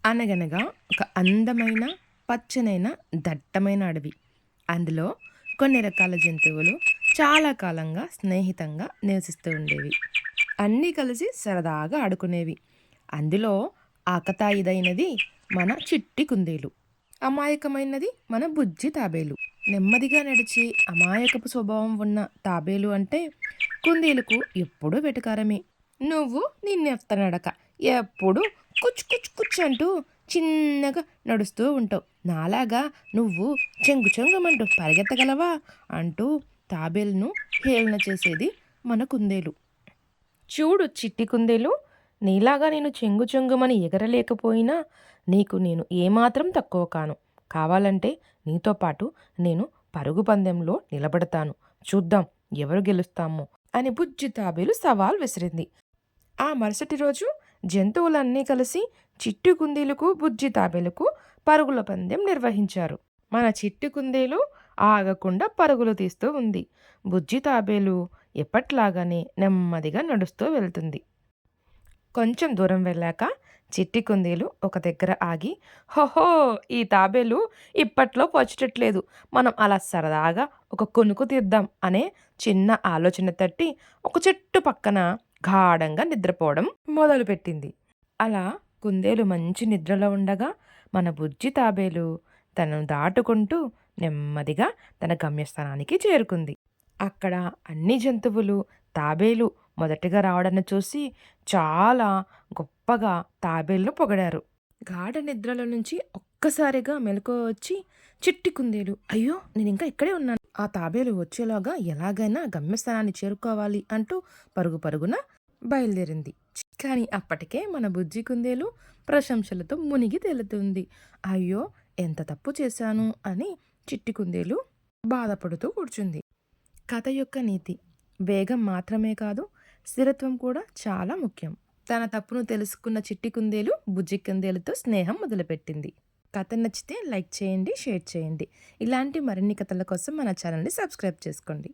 అనగనగా ఒక అందమైన, పచ్చనైన, దట్టమైన అడవి. అందులో కొన్ని రకాల జంతువులు చాలా కాలంగా స్నేహితంగా నివసిస్తూ ఉండేవి. అన్నీ కలిసి సరదాగా ఆడుకునేవి. అందులో ఆకతాయిదైనది మన చిట్టి కుందేలు. అమాయకమైనది మన బుజ్జి తాబేలు. నెమ్మదిగా నడిచి అమాయకపు స్వభావం ఉన్న తాబేలు అంటే కుందేలుకు ఎప్పుడూ వెటకారమే. నువ్వు నీ నెత్త నడక ఎప్పుడు కుచ్ కుచ్ కుచ్ అంటూ చిన్నగా నడుస్తూ ఉంటావు. నాలాగా నువ్వు చెంగు చెంగుమంటూ పరిగెత్తగలవా అంటూ తాబేలును హేళన చేసేది మన కుందేలు. చూడు చిట్టి కుందేలు, నీలాగా నేను చెంగు చెంగుమని ఎగరలేకపోయినా నీకు నేను ఏమాత్రం తక్కువ కాను. కావాలంటే నీతో పాటు నేను పరుగు పందెంలో నిలబడతాను. చూద్దాం ఎవరు గెలుస్తామో అని బుజ్జి తాబేలు సవాల్ విసిరింది. ఆ మరుసటి రోజు జంతువులన్నీ కలిసి చిట్టి కుందేలుకు బుజ్జి తాబేలుకు పరుగుల పందెం నిర్వహించారు. మన చిట్టి కుందేలు ఆగకుండా పరుగులు తీస్తూ ఉంది. బుజ్జి తాబేలు ఎప్పట్లాగానే నెమ్మదిగా నడుస్తూ వెళ్తుంది. కొంచెం దూరం వెళ్ళాక చిట్టి కుందేలు ఒక దగ్గర ఆగి, హోహో, ఈ తాబేలు ఇప్పట్లో వచ్చేటట్లేదు. మనం అలా సరదాగా ఒక కొనుకు తీద్దాం అనే చిన్న ఆలోచన తట్టి ఒక చెట్టు పక్కన గాఢంగా నిద్రపోవడం మొదలుపెట్టింది. అలా కుందేలు మంచి నిద్రలో ఉండగా మన బుజ్జి తాబేలు తనను దాటుకుంటూ నెమ్మదిగా తన గమ్యస్థానానికి చేరుకుంది. అక్కడ అన్ని జంతువులు తాబేలు మొదటిగా రావడాన్ని చూసి చాలా గొప్పగా తాబేలును పొగిడారు. గాఢ నిద్రలో నుంచి ఒక్కసారిగా మెలకువ వచ్చి చిట్టి కుందేలు, అయ్యో నేను ఇంకా ఇక్కడే ఉన్నాను, ఆ తాబేలు వచ్చేలాగా ఎలాగైనా గమ్యస్థానాన్ని చేరుకోవాలి అంటూ పరుగు పరుగున బయలుదేరింది. కానీ అప్పటికే మన బుజ్జి కుందేలు ప్రశంసలతో మునిగి తేలుతుంది. అయ్యో ఎంత తప్పు చేశాను అని చిట్టి కుందేలు బాధపడుతూ కూర్చుంది. కథ యొక్క నీతి: వేగం మాత్రమే కాదు, స్థిరత్వం కూడా చాలా ముఖ్యం. తన తప్పును తెలుసుకున్న చిట్టి కుందేలు బుజ్జి కుందేలుతో స్నేహం మొదలుపెట్టింది. కథ నచ్చితే లైక్ చేయండి, షేర్ చేయండి. ఇలాంటి మరిన్ని కథల కోసం మన ఛానల్ని సబ్స్క్రైబ్ చేసుకోండి.